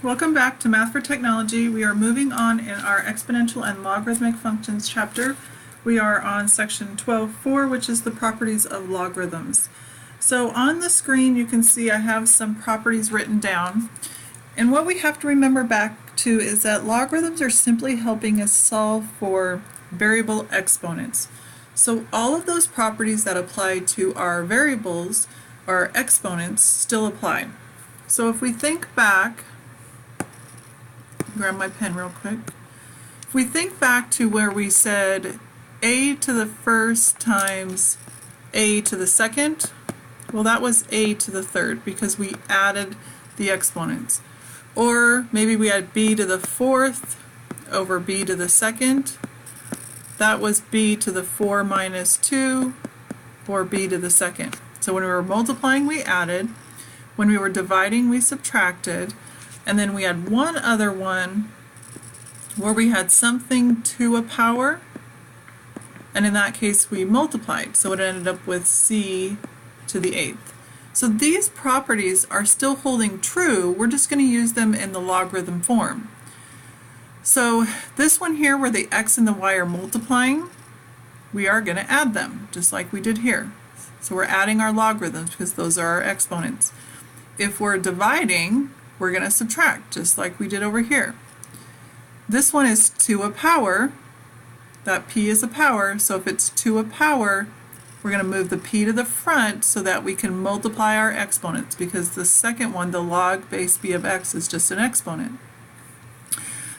Welcome back to Math for Technology. We are moving on in our exponential and logarithmic functions chapter. We are on section 12.4, which is the properties of logarithms. So on the screen you can see I have some properties written down. And what we have to remember back to is that logarithms are simply helping us solve for variable exponents. So all of those properties that apply to our variables, our exponents, still apply. So if we think back, grab my pen real quick. If we think back to where we said a to the first times a to the second, well, that was a to the third because we added the exponents. Or maybe we had b to the fourth over b to the second. That was b to the 4 minus 2 or b to the second. So when we were multiplying, we added. When we were dividing, we subtracted. And then we had one other one where we had something to a power, and in that case we multiplied, so it ended up with c to the 8th. So these properties are still holding true, we're just going to use them in the logarithm form. So this one here where the x and the y are multiplying, we are going to add them, just like we did here. So we're adding our logarithms because those are our exponents. If we're dividing, we're going to subtract, just like we did over here. This one is to a power. That p is a power, so if it's to a power, we're going to move the p to the front so that we can multiply our exponents, because the second one, the log base b of x, is just an exponent.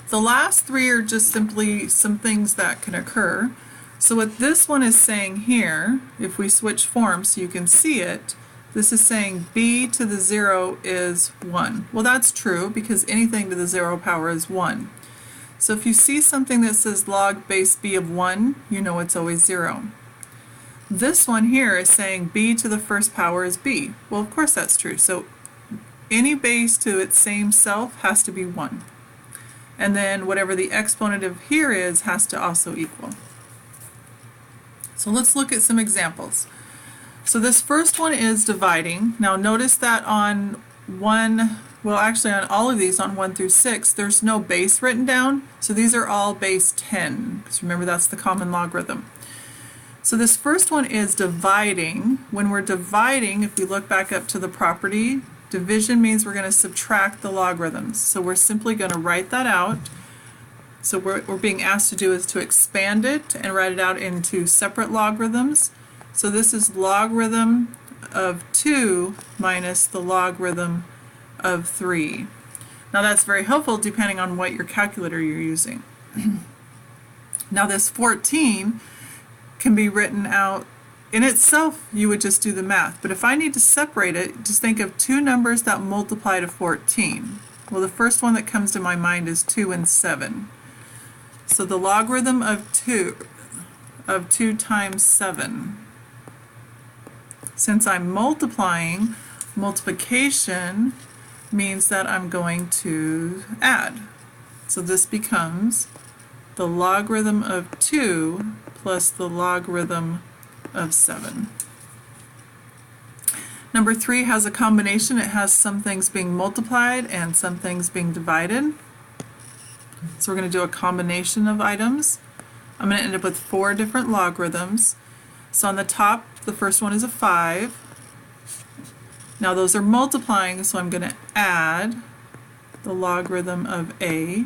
The last three are just simply some things that can occur. So what this one is saying here, if we switch forms so you can see it, this is saying b to the 0 is 1. Well, that's true because anything to the 0 power is 1. So if you see something that says log base b of 1, you know it's always 0. This one here is saying b to the first power is b. Well, of course that's true. So any base to its same self has to be 1. And then whatever the exponent of here is has to also equal. So let's look at some examples. So this first one is dividing. Now notice that on on all of these, on 1 through 6, there's no base written down. So these are all base 10, because remember that's the common logarithm. So this first one is dividing. When we're dividing, if we look back up to the property, division means we're going to subtract the logarithms. So we're simply going to write that out. So what we're being asked to do is to expand it and write it out into separate logarithms. So this is logarithm of 2 minus the logarithm of 3. Now that's very helpful depending on what your calculator you're using. Now this 14 can be written out in itself, you would just do the math. But if I need to separate it, just think of two numbers that multiply to 14. Well, the first one that comes to my mind is 2 and 7. So the logarithm of 2 times 7. Since I'm multiplying, multiplication means that I'm going to add. So this becomes the logarithm of 2 plus the logarithm of 7. Number 3 has a combination. It has some things being multiplied and some things being divided. So we're going to do a combination of items. I'm going to end up with 4 different logarithms. So on the top, the first one is a 5. Now those are multiplying, so I'm going to add the logarithm of a.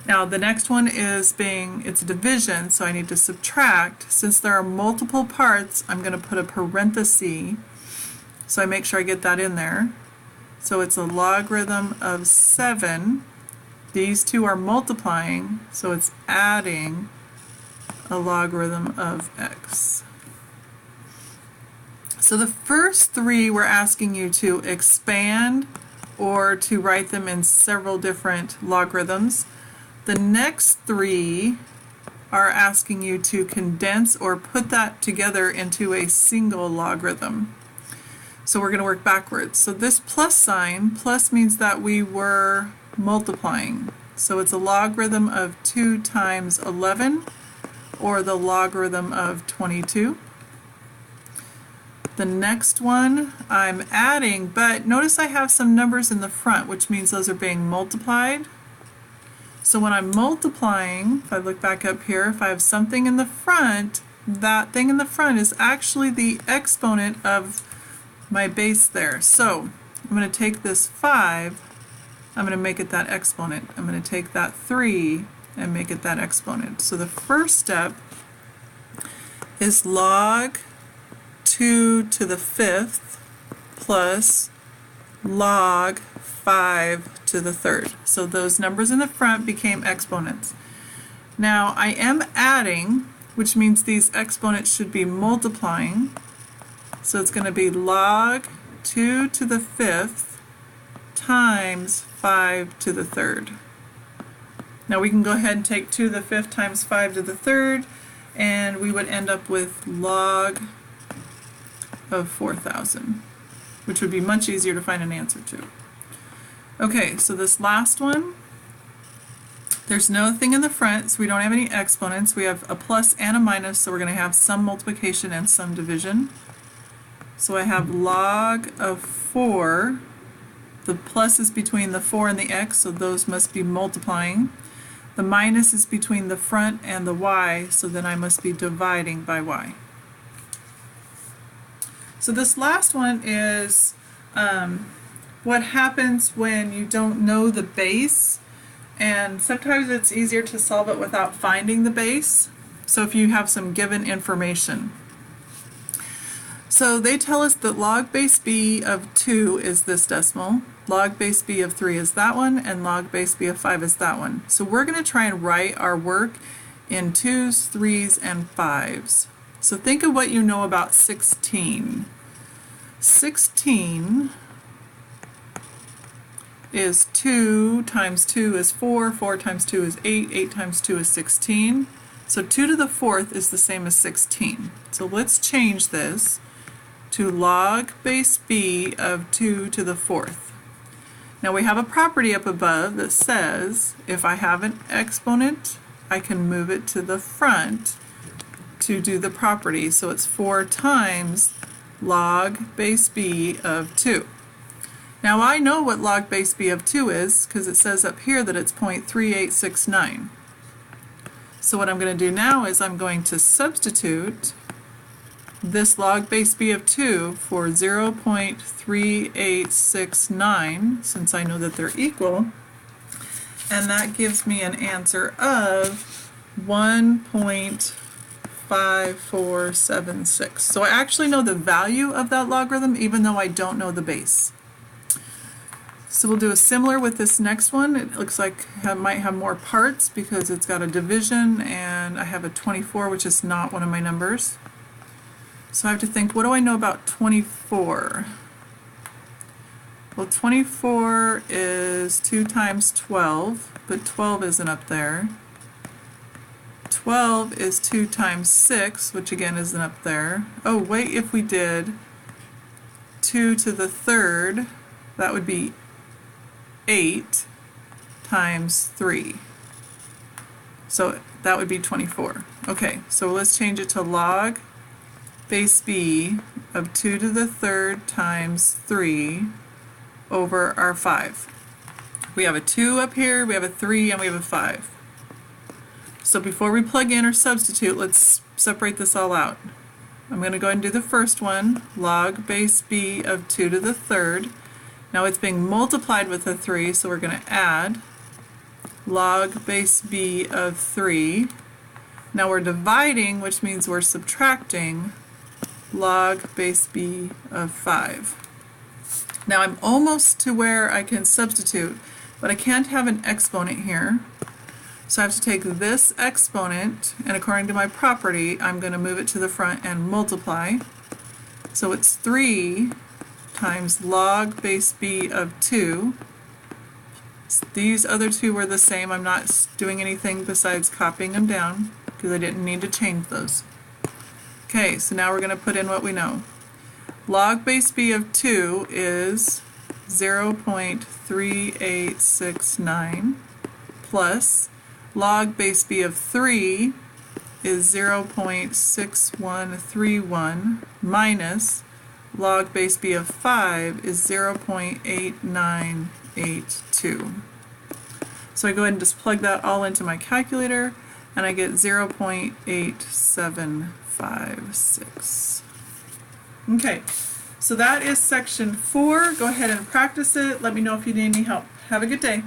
Now the next one is it's division, so I need to subtract. Since there are multiple parts, I'm going to put a parenthesis, so I make sure I get that in there. So it's a logarithm of 7. These two are multiplying, so it's adding a logarithm of x. So the first three we're asking you to expand or to write them in several different logarithms. The next three are asking you to condense or put that together into a single logarithm. So we're going to work backwards. So this plus sign, plus means that we were multiplying. So it's a logarithm of 2 times 11, or the logarithm of 22. The next one I'm adding, but notice I have some numbers in the front, which means those are being multiplied. So when I'm multiplying, if I look back up here, if I have something in the front, that thing in the front is actually the exponent of my base there. So I'm going to take this 5, I'm going to make it that exponent. I'm going to take that 3 and make it that exponent. So the first step is log 2 to the 5th plus log 5 to the 3rd. So those numbers in the front became exponents. Now I am adding, which means these exponents should be multiplying. So it's going to be log 2 to the 5th times 5 to the 3rd. Now we can go ahead and take 2 to the 5th times 5 to the 3rd, and we would end up with log of 4,000, which would be much easier to find an answer to. Okay, so this last one, there's nothing in the front, so we don't have any exponents. We have a plus and a minus, so we're going to have some multiplication and some division. So I have log of 4. The plus is between the 4 and the x, so those must be multiplying. The minus is between the front and the y, so then I must be dividing by y. So this last one is what happens when you don't know the base, and sometimes it's easier to solve it without finding the base. So if you have some given information. So they tell us that log base b of 2 is this decimal, log base b of 3 is that one, and log base b of 5 is that one. So we're going to try and write our work in 2s, 3s, and 5s. So think of what you know about 16. 16 is 2 times 2 is 4, 4 times 2 is 8, 8 times 2 is 16. So 2 to the 4th is the same as 16. So let's change this to log base b of 2 to the 4th. Now we have a property up above that says if I have an exponent, I can move it to the front to do the property. So it's 4 times log base b of 2. Now I know what log base b of 2 is because it says up here that it's 0.3869. So what I'm going to do now is I'm going to substitute this log base b of 2 for 0.3869, since I know that they're equal, and that gives me an answer of 1.5476. So I actually know the value of that logarithm even though I don't know the base. So we'll do a similar with this next one. It looks like it might have more parts because it's got a division, and I have a 24, which is not one of my numbers. So I have to think, what do I know about 24? Well, 24 is 2 times 12, but 12 isn't up there. 12 is 2 times 6, which again isn't up there. Oh, wait, if we did 2 to the 3rd, that would be 8 times 3. So that would be 24. Okay, so let's change it to log base b of 2 to the 3rd times 3 over our 5. We have a 2 up here, we have a 3, and we have a 5. So before we plug in or substitute, let's separate this all out. I'm going to go ahead and do the first one, log base b of 2 to the 3rd. Now it's being multiplied with a 3, so we're going to add log base b of 3. Now we're dividing, which means we're subtracting log base b of 5. Now I'm almost to where I can substitute, but I can't have an exponent here. So I have to take this exponent, and according to my property, I'm going to move it to the front and multiply. So it's 3 times log base b of 2. These other two were the same. I'm not doing anything besides copying them down because I didn't need to change those. Okay, so now we're going to put in what we know. Log base b of 2 is 0.3869 plus log base b of 3 is 0.6131 minus log base b of 5 is 0.8982. So I go ahead and just plug that all into my calculator, and I get 0.8756. Okay, so that is section 4. Go ahead and practice it. Let me know if you need any help. Have a good day.